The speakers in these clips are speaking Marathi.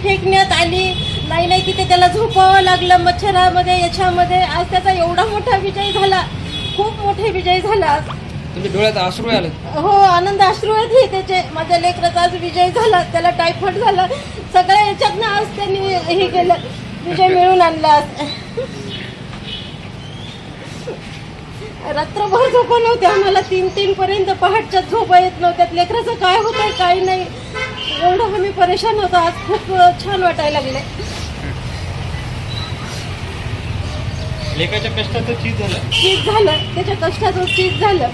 फेकण्यात आली. नाही तिथे त्याला झोपावं लागलं मच्छरामध्ये याच्यामध्ये. आज त्याचा एवढा मोठा विजय झाला, खूप मोठे विजय झाला. तुमच्या डोळ्यात अश्रू आले? हो, आनंद अश्रू आहेत हे त्याचे. माझ्या लेकराचा आज विजय झाला. त्याला टायफॉइड झाला, सगळ्या याच्यातनं आज त्यांनी हे केलं, विजय मिळवून आणला. रात्रभर झोपा नव्हते आम्हाला, 3 पर्यंत पहाटच्या झोपा येत नव्हत्या. लेकराचं काय होतंय काय नाही एवढं आम्ही परेशान होतो. आज खूप छान वाटायला लागले. लेकाच्या कष्टाचं चीज झालं, त्याच्या कष्टाचं चीज झालं.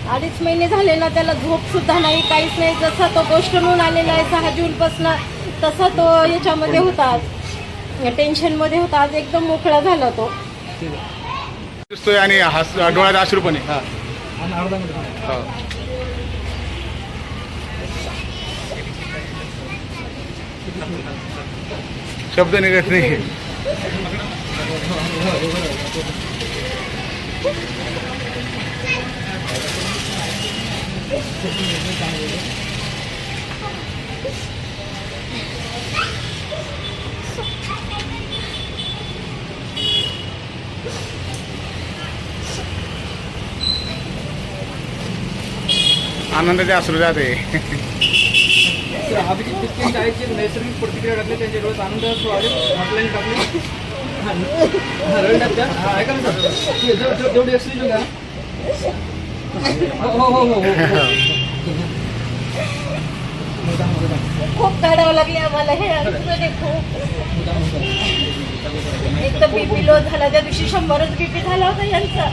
2.5 महिने झाले ना, त्याला झोप सुद्धा नाही, काहीच नाही. जसा तो गोष्टमून आलेला आहे 6 जूनपासून, तसा तो याच्यामध्ये होता, आज टेन्शनमध्ये होता. आज एकदम मोकळा झाला तो. दिसतोय आणि डोळ्यात अश्रू पण आहे. शब्द निघत नाही. आनंदाचे अश्रू जाते. नैसर्गिक प्रतिक्रिया टाकली, त्यांच्या डोळ्यात आनंद असू आले, ऑफलाईन टाकली. ऐका ना सर, जेवढी एक्सप्लेन घ्या. खूप काढावं लागले आम्हाला हे. खूप एक तर बीपी लो झाला, त्या दिवशी 100च बीपी झाला होता यांचा.